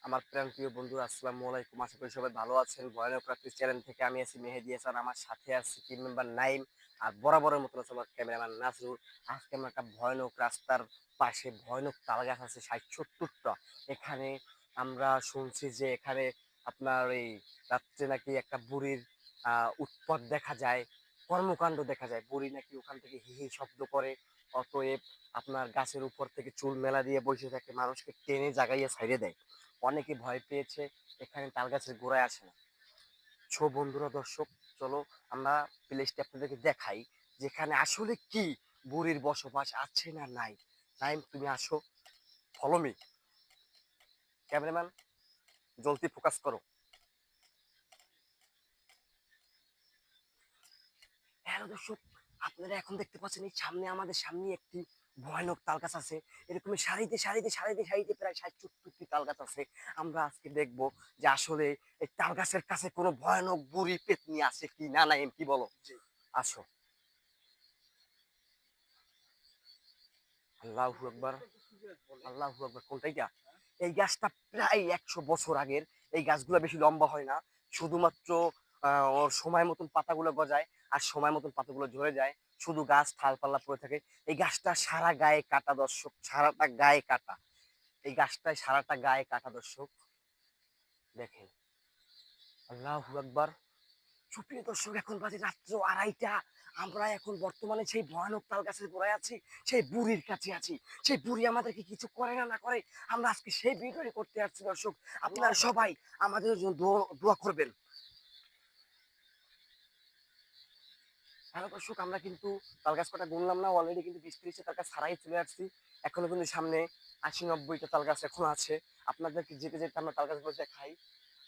আমার প্রিয় বন্ধুরা, আসসালামু আলাইকুম। আশা করি সবাই ভালো আছেন। ভয়ানক রাত্রি চ্যানেল থেকে আমি আছি মেহেদী হাসান। আমার সাথে আছে টিম মেম্বার নাইম, আর বরাবরের মতো আছে আমার ক্যামেরাম্যান নাসরুল। আজকে আমরা একটা ভয়ানক রাস্তার পাশে ভয়ানক তাল গাছ আছে ৬০-৭০টা। এখানে আমরা শুনছি যে এখানে আপনার এই রাত্রে নাকি একটা বুড়ির উৎপাত দেখা যায়, কর্মকাণ্ড দেখা যায়। বুড়ি নাকি ওখান থেকে হি হি শব্দ করে। অতএব আপনার গাছের উপর থেকে চুল মেলা দিয়ে বসে থাকে, মানুষকে টেনে জাগাইয়া ছাইড়ে দেয়। অনেকে ভয় পেয়েছে, এখানে তাল গাছের গোড়ায় আসে না। বন্ধুরা, দর্শক, চলো আমরা প্লেসটা আপনাদেরকে দেখাই যেখানে আসলে কি বুড়ির বসবাস আছে না নাই। টাইম, তুমি আসো, ফলো মি। ক্যামেরাম্যান, জলদি ফোকাস করো। হ্যালো দর্শক, আপনারা এখন দেখতে পাচ্ছেন এই সামনে, আমাদের সামনে একটি ভয়ানক তাল গাছ আছে। এরকম সারিতে সারিতে সারিতে সারিতে প্রায় ৬০-৭০টি তাল গাছ আছে। আমরা আজকে দেখবো যে আসলে এই তাল গাছের কাছে কোনো ভয়ানক বুড়ি পেতনি আছে কি না। নাই, কি বলো? আসো। আল্লাহু আকবার, আল্লাহু আকবার। কোনটা এটা? এই গাছটা প্রায় ১০০ বছর আগের। এই গাছগুলো বেশি লম্বা হয় না, শুধুমাত্র ওর সময় মতন পাতাগুলো গজায়, আর সময় মতন পাতাগুলো ঝরে যায়, শুধু গাছ ঠালপাল্লা পড়ে থাকে। এই গাছটা সারা গায়ে কাটা দর্শক, সারাটা গায়ে কাটা। এই গাছটায় সারাটা গায়ে কাটা দর্শক, দেখেন। আল্লাহু আকবার। সুপ্রিয় দর্শক, এখন বাজে রাত্র ২:৩০। আমরা এখন বর্তমানে সেই ভয়ানক তাল গাছের গোড়ায় আছি, সেই বুড়ির কাছে আছি। সেই বুড়ি আমাদেরকে কিছু করে না না করে, আমরা আজকে সেই ভিডিওটি করতে আসছি দর্শক। আপনারা সবাই আমাদের জন্য দোয়া করবেন। হ্যালো দর্শক, আমরা কিন্তু তাল গাছ কটা গুনলাম না, অলরেডি কিন্তু ২০-৩০টা তাল গাছ ছাড়াই চলে আসছি। এখনো কিন্তু সামনে ৮০-৯০টা তাল গাছ এখনো আছে। আপনাদেরকে যেতে যেতে আমরা তাল গাছগুলো দেখাই।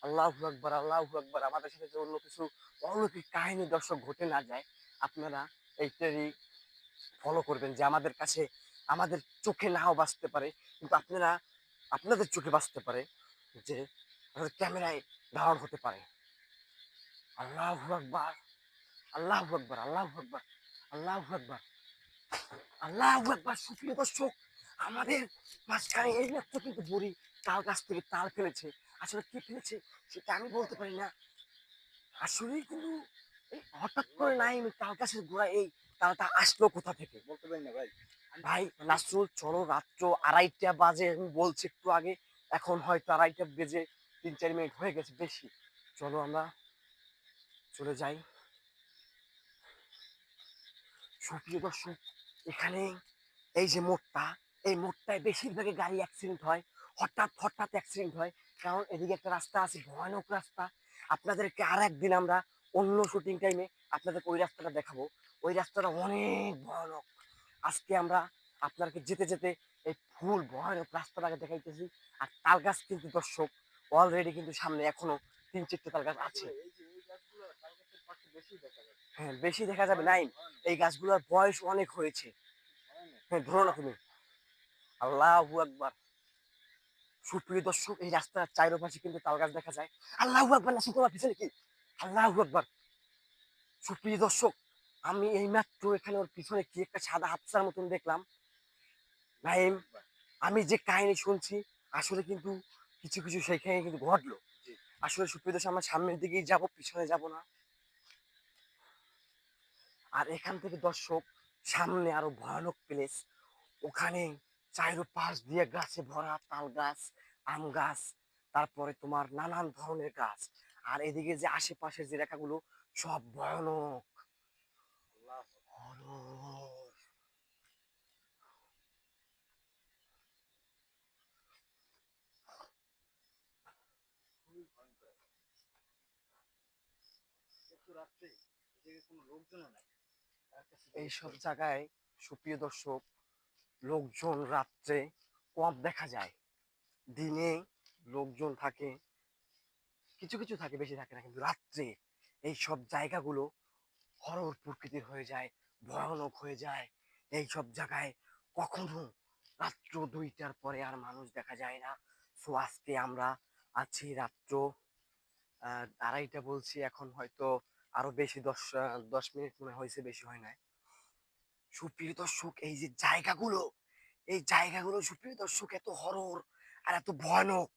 আল্লাহু আকবার, আল্লাহু আকবার। আমাদের সাথে যে অন্য কিছু অলৌকিক কাহিনী দর্শক ঘটে না যায়, আপনারা এইটারই ফলো করবেন যে আমাদের কাছে, আমাদের চোখে নাও বাঁচতে পারে, কিন্তু আপনারা আপনাদের চোখে বাঁচতে পারে, যে আমাদের ক্যামেরায় ধারণ হতে পারে। আল্লাহু আকবার, আল্লাহু আকবার, আল্লাহু আকবার, আল্লাহু আকবার, আল্লাহু আকবার। সুপ্রিয় দর্শক, আমাদের মাঝখানে এই মাত্র কিন্তু বুড়ি তাল গাছ থেকে তাল ফেলেছে। আসলে কি ফেলেছে সেটা আমি বলতে পারি না। আসলেই কিন্তু এই হঠাৎ করে নাই, আমি তাল গাছের গোড়ায় এই তালটা আসলো কোথা থেকে বলতে পারি না ভাই। ভাই নাসরুল, চলো, রাত্র ২:৩০ বাজে, আমি বলছি একটু আগে, এখন হয়তো ২:৩০ বেজে ৩-৪ মিনিট হয়ে গেছে বেশি। চলো আমরা চলে যাই। সুপ্রিয় দর্শক, এখানে এই যে মোড়টা, এই মোড়টায় বেশিরভাগই গাড়ি অ্যাক্সিডেন্ট হয়, হঠাৎ হঠাৎ অ্যাক্সিডেন্ট হয়। কারণ এদিকে একটা রাস্তা আছে, ভয়ানক রাস্তা। আপনাদেরকে আর একদিন আমরা অন্য শুটিং টাইমে আপনাদেরকে ওই রাস্তাটা দেখাবো। ওই রাস্তাটা অনেক ভয়ানক। আজকে আমরা আপনাকে যেতে যেতে এই ফুল ভয়ানক রাস্তাটাকে দেখাইতেছি। আর তাল গাছ কিন্তু দর্শক অলরেডি কিন্তু সামনে এখনো ৩-৪টে তাল গাছ আছে। হ্যাঁ, বেশি দেখা যাবে নাই। এই গাছগুলোর বয়স অনেক হয়েছে। হ্যাঁ, ধরো না তুমি। আল্লাহু আকবার। সুপ্রিয় দর্শক, এই রাস্তার চারপাশে কিন্তু তাল গাছ দেখা যায়। আল্লাহু আকবার। না তোমার পিছনে কি? আল্লাহু আকবার। সুপ্রিয় দর্শক, আমি এইমাত্র এখানে ওর পিছনে কি একটা সাদা হাতছার মতন দেখলাম। নাইম, আমি যে কাহিনী শুনছি, আসলে কিন্তু কিছু কিছু সেইখানে কিন্তু ঘটলো। আসলে সুপ্রিয় দর্শক, আমরা সামনের দিকেই যাব, পিছনে যাব না। আর এখান থেকে দর্শক সামনে আরো ভয়ানক প্লেস। ওখানে চারোপাশ দিয়ে গাছে ভরা, তাল গাছ, আম গাছ, তারপরে তোমার নানান ধরনের গাছ। আর এদিকে যে আশেপাশের যে রেখাগুলো, সব ভয়ানক। horror। এইসব জায়গায় সুপ্রিয় দর্শক লোকজন রাত্রে কম দেখা যায়। দিনে লোকজন থাকে, কিছু কিছু থাকে, বেশি থাকে না, কিন্তু রাত্রে এই সব জায়গাগুলো হরর প্রকৃতির হয়ে যায়, ভয়ানক হয়ে যায়। এই সব জায়গায় কখনো রাত্র ২টার পরে আর মানুষ দেখা যায় না। সো আজকে আমরা আছি রাত্র ২:৩০ বলছি, এখন হয়তো আরো বেশি, ১০ মিনিট মনে হয়েছে, বেশি হয় নাই। সুপ্রিয় দর্শক, এই যে জায়গাগুলো, এই জায়গাগুলো সুপ্রিয় দর্শক এত হরর আর এত ভয়ানক।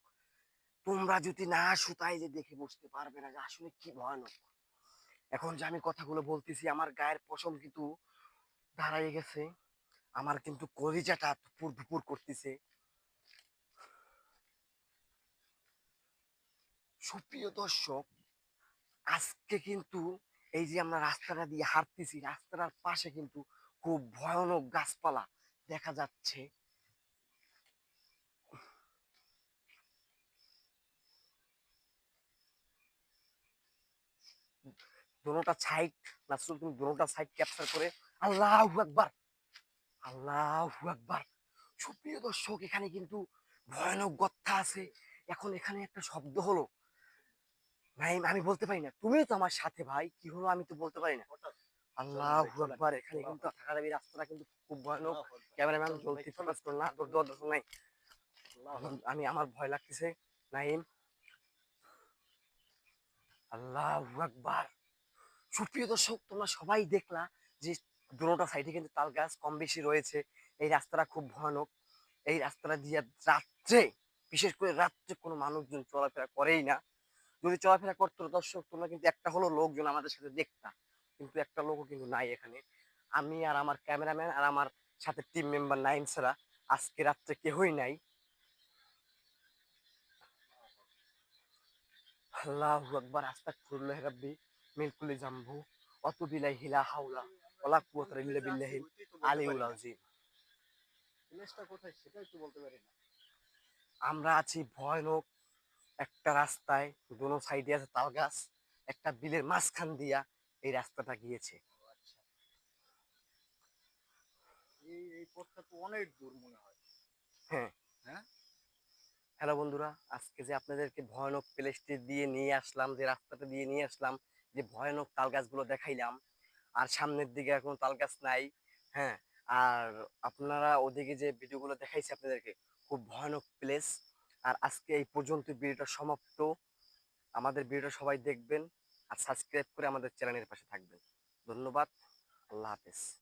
তোমরা যদি না শুতাই যে দেখে বুঝতে পারবে না যে আসলে কি ভয়ানক। এখন যে আমি কথাগুলো বলতেছি আমার গায়ের পশম কিন্তু দাঁড়ায় গেছে, আমার কিন্তু কলিজাটা ধুপুর ধুপুর করতেছে। সুপ্রিয় দর্শক, আজকে কিন্তু এই যে আমরা রাস্তাটা দিয়ে হাঁটতেছি, রাস্তাটার পাশে কিন্তু খুব ভয়ানক গাছপালা দেখা যাচ্ছে। দোনোটা সাইড, নাসরুল তুমি দোনোটা সাইড ক্যাপচার করে। আল্লাহু আকবার, আল্লাহু আকবার। সুপ্রিয় দর্শক, এখানে কিন্তু ভয়ানক গর্ত আছে। এখন এখানে একটা শব্দ হলো, ভাই আমি বলতে পারি না, তুমি তো আমার সাথে ভাই, কি হলো আমি তো বলতে পারি না। আল্লাহু আকবার, এখানে কিন্তু থাকার এই রাস্তাটা কিন্তু খুব ভয়ানক। ক্যামেরাম্যান জলদি ফোকাস করো না, তোর দর দরকার নাই। আমি আমার ভয় লাগতেছে। নাইম, আল্লাহু আকবার। সুপ্রিয় দর্শক, তোমরা সবাই দেখলা যে দুটোটা সাইডে কিন্তু তাল গাছ কম বেশি রয়েছে। এই রাস্তাটা খুব ভয়ানক। এই রাস্তাটা দিয়ে রাত্রে, বিশেষ করে রাত্রে কোনো মানুষজন চলাফেরা করেই না। যদি চলাফেরা করতো দর্শক, তোমরা কিন্তু একটা হলো লোকজন আমাদের সাথে দেখতা, কিন্তু একটা লোকও কিন্তু নাই এখানে। আমি আর আমার ক্যামেরাম্যান আর আমার সাথে টিম মেম্বার নাইম ছাড়া আজকে রাত্রে কেহই নাই। আল্লাহু আকবার, আস্তাগফিরুল্লাহ রাব্বি মিন কুল্লি জামবু ওয়াতুবু ইলাইহি লা হাওলা ওয়ালা কুওয়াতা ইল্লা বিল্লাহিল আলিয়্যিল আযীম। প্লেসটা কোথায় সেটা একটু বলতে পারি না। আমরা আছি ভয়ানক একটা রাস্তায়, দোনো সাইডে আছে তাল গাছ, একটা বিলের মাঝখান দিয়া এই রাস্তাটা গিয়েছে। ও আচ্ছা। এই পথটা তো অনেক দূর মনে হয়। হ্যাঁ। হ্যাঁ? হ্যালো বন্ধুরা, আজকে যে আপনাদেরকে ভয়ানক প্লেসটি দিয়ে নিয়ে আসলাম, যে রাস্তাটা দিয়ে নিয়ে আসলাম, যে ভয়ানক তাল গাছগুলো দেখাইলাম, আর সামনের দিকে এখন তাল গাছ নাই। হ্যাঁ। আর আপনারা ওদিকে যে ভিডিওগুলো দেখাইছি আপনাদেরকে, খুব ভয়ানক প্লেস। আর আজকে এই পর্যন্ত ভিডিওটা সমাপ্ত। আমাদের ভিডিওটা সবাই দেখবেন আর সাবস্ক্রাইব করে আমাদের চ্যানেলের পাশে থাকবেন। ধন্যবাদ। আল্লাহ হাফেজ।